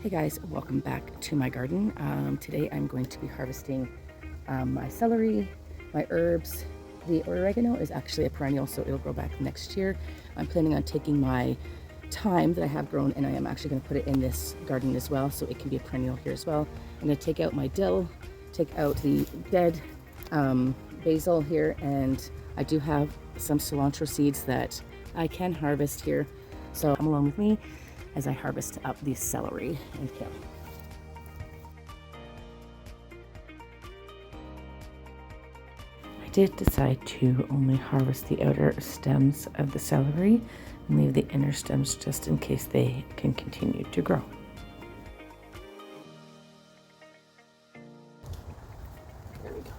Hey guys, welcome back to my garden. Today I'm going to be harvesting my celery, my herbs. The oregano is actually a perennial, so it'll grow back next year. I'm planning on taking my thyme that I have grown and I am actually going to put it in this garden as well, so it can be a perennial here as well. I'm going to take out my dill, take out the dead basil here, and I do have some cilantro seeds that I can harvest here. So come along with me as I harvest up the celery and kale. I did decide to only harvest the outer stems of the celery and leave the inner stems just in case they can continue to grow. There we go.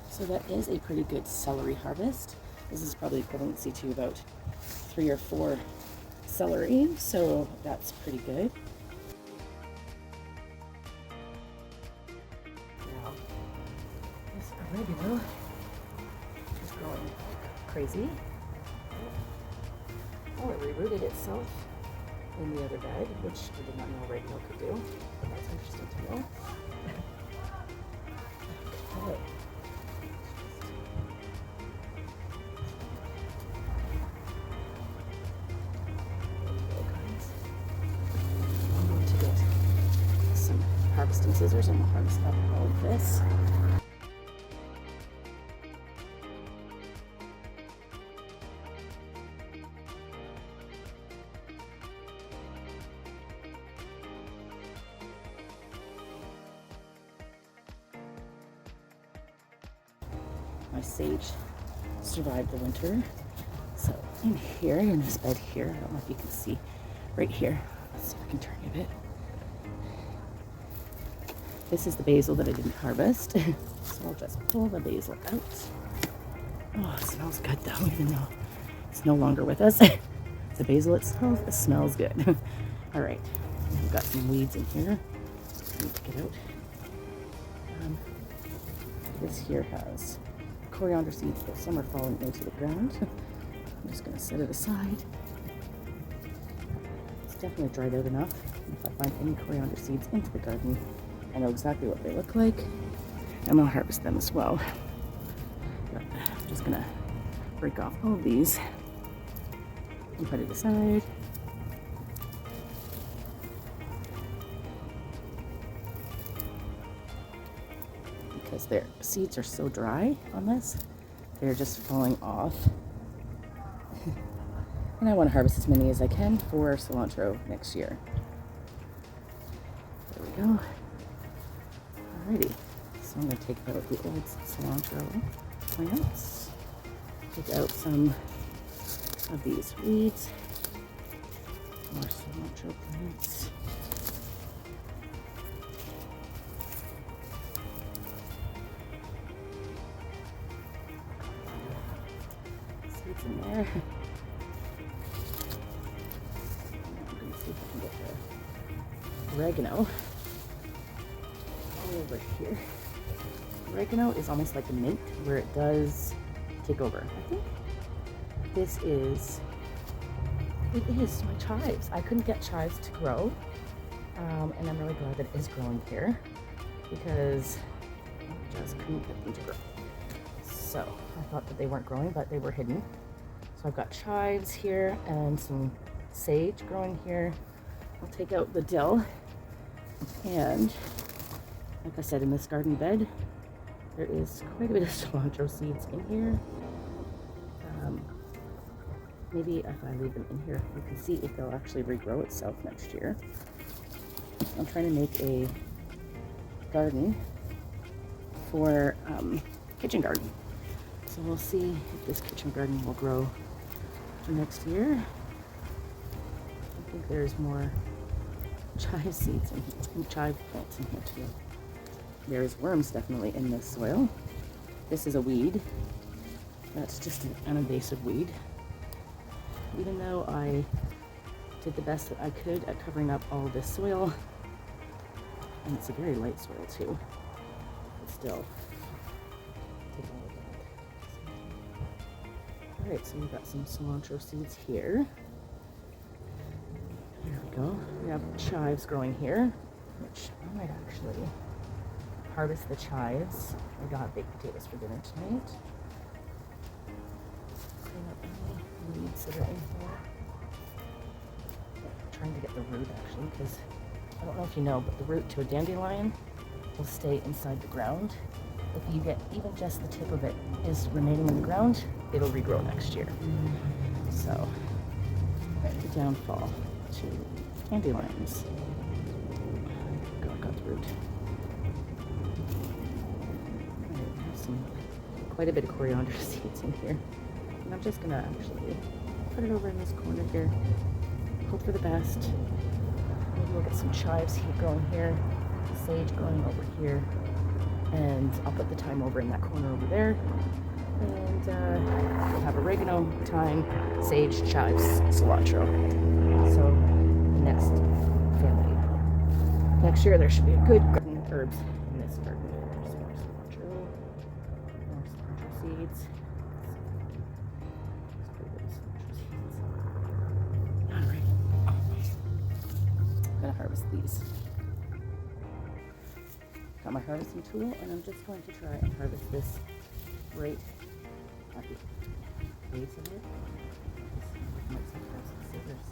So that is a pretty good celery harvest. This is probably equivalency to about 3 or 4 celery, so that's pretty good. Now, this oregano is growing crazy. Oh, it rerooted itself in the other bed, which I did not know oregano could do, but that's interesting to know. Okay. Harvesting scissors and we'll harvest up all of this. My sage survived the winter. So in here, in this bed here, I don't know if you can see right here. Let's see if I can turn a bit. This is the basil that I didn't harvest. So I'll just pull the basil out. Oh, it smells good though, even though it's no longer with us. The basil itself, it smells good. All right, we've got some weeds in here. I need to get out. This here has coriander seeds, but some are falling into the ground. I'm just gonna set it aside. It's definitely dried out enough. If I find any coriander seeds into the garden, I know exactly what they look like, and I'll harvest them as well. But I'm just gonna break off all of these and put it aside. Because their seeds are so dry on this, they're just falling off. And I want to harvest as many as I can for cilantro next year. There we go. Alrighty, so I'm going to take out the old cilantro plants, take out some of these weeds, more cilantro plants. Seeds in there. I'm going to see if I can get the oregano over here. Oregano is almost like a mint where it does take over. I think it is my chives. I couldn't get chives to grow, and I'm really glad that it is growing here because I just couldn't get them to grow. So I thought that they weren't growing, but they were hidden. So I've got chives here and some sage growing here. I'll take out the dill, and like I said, in this garden bed, there is quite a bit of cilantro seeds in here. Maybe if I leave them in here, you can see if they'll actually regrow itself next year. I'm trying to make a garden for kitchen garden. So we'll see if this kitchen garden will grow for next year. I think there's more chive seeds and chive plants in here too. There's worms definitely in this soil. This is a weed. That's just an uninvasive weed. Even though I did the best that I could at covering up all this soil, and it's a very light soil too, but still. Alright, so we've got some cilantro seeds here. There we go. We have chives growing here, which I might actually harvest the chives. I got baked potatoes for dinner tonight. Clean up any weeds that are in here. I'm trying to get the root actually, because I don't know if you know, but the root to a dandelion will stay inside the ground. If you get even just the tip of it is remaining in the ground, it'll regrow next year. So, the downfall to dandelions. Go, I got the root. Alright, I have quite a bit of coriander seeds in here. And I'm just gonna actually put it over in this corner here. Hope for the best. Maybe we'll get some chives growing here, sage growing over here, and I'll put the thyme over in that corner over there. And we'll have oregano, thyme, sage, chives, cilantro. So next family. Next year there should be a good garden of herbs in this garden. There's more cilantro seeds. Alright. I'm gonna harvest these. Got my harvesting tool, and I'm just going to try and harvest this right at the base of it. Might sometimes with scissors.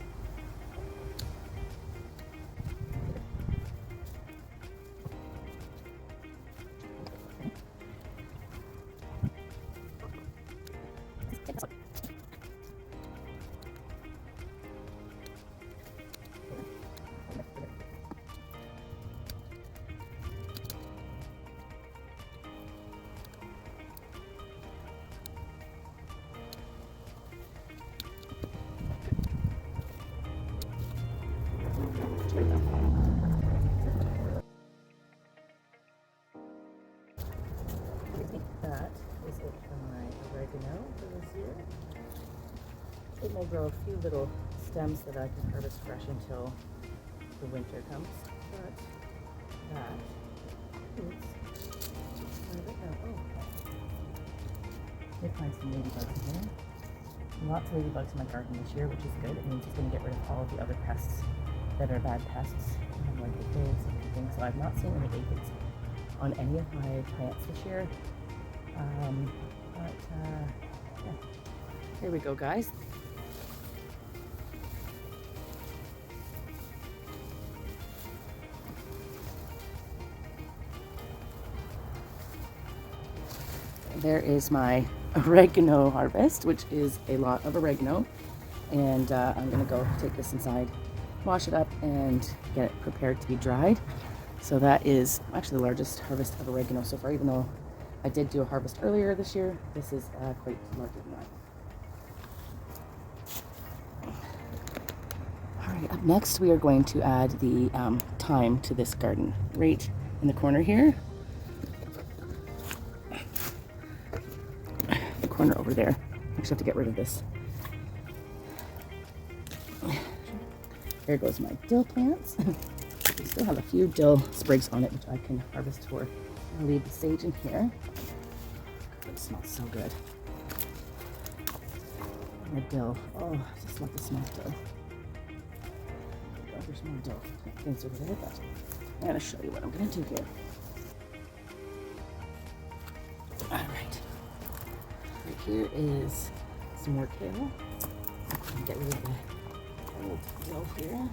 That is it for my oregano for this year. It may grow a few little stems that I can harvest fresh until the winter comes, but that is part of it now. Oh, did find some ladybugs in here. Lots of ladybugs in my garden this year, which is good. It means it's going to get rid of all of the other pests that are bad pests, like aphids and things. So I've not seen any aphids on any of my plants this year. Yeah. Here we go, guys. There is my oregano harvest, which is a lot of oregano. And I'm gonna go take this inside, wash it up, and get it prepared to be dried. So that is actually the largest harvest of oregano so far, even though I did do a harvest earlier this year. This is quite larger than that. All right, up next we are going to add the thyme to this garden, right in the corner here. The corner over there. I actually have to get rid of this. There goes my dill plants. I still have a few dill sprigs on it, which I can harvest for. I'll leave the sage in here. It smells so good. And the dill. Oh, I just love the smell of dill. There's more dill things over there, but I'm going to show you what I'm going to do here. Alright. Right here is some more kale. Get rid of the old dill here.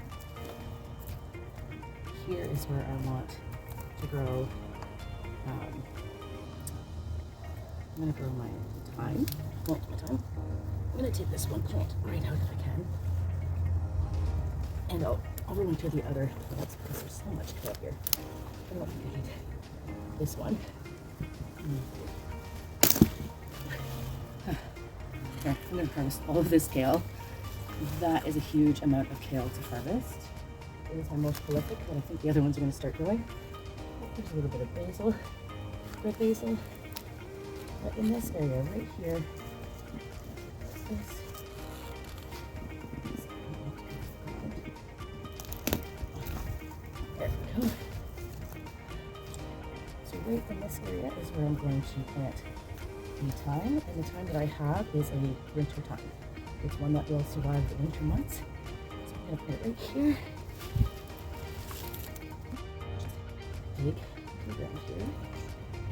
Here is where I want to grow. I'm going to grow my thyme. I'm going to take this one plant right out if I can. And I'll overwinter the other plants because there's so much kale here. I don't need this one. Here, I'm going to harvest all of this kale. That is a huge amount of kale to harvest. It is my most prolific, but I think the other ones are going to start growing. There's a little bit of basil, red basil. But in this area right here, there we go. So right in this area is where I'm going to plant the thyme, and the thyme that I have is a winter thyme. It's one that will survive the winter months. So I'm gonna put it right here. Dig around here.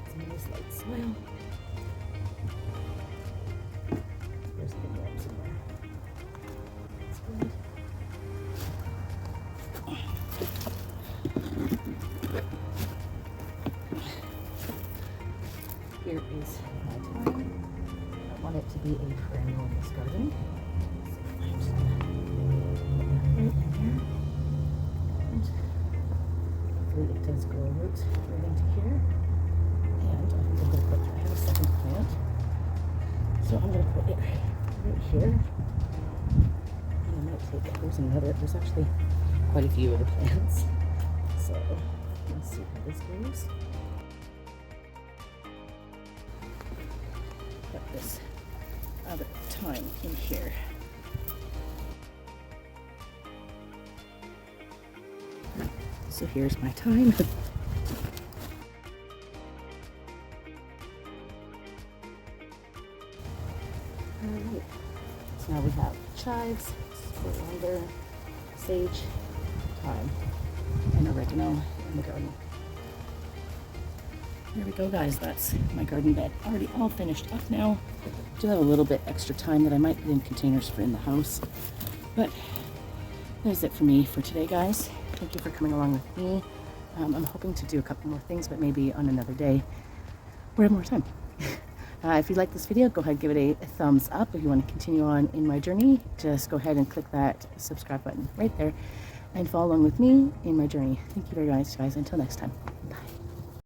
Some nice light soil. There's a bit more somewhere. That's good. Here is my time. I want it to be a perennial in this garden. So I'm just gonna put that right in here. And hopefully it does grow roots right into here. And I think I'm gonna put, I have a second plant. So I'm gonna put it right here. And I might take, there's actually quite a few other plants. So let's see how this goes. Put this other thyme in here. So here's my thyme. Alright, so now we have chives, coriander, sage, thyme, and oregano in the garden. There we go, guys. That's my garden bed. Already all finished up now. Do have a little bit extra time that I might put in containers for in the house. But that is it for me for today, guys. Thank you for coming along with me. I'm hoping to do a couple more things, but maybe on another day or have more time. If you like this video, go ahead and give it a thumbs up. If you want to continue on in my journey, just go ahead and click that subscribe button right there and follow along with me in my journey. Thank you very much, guys. Until next time. Bye.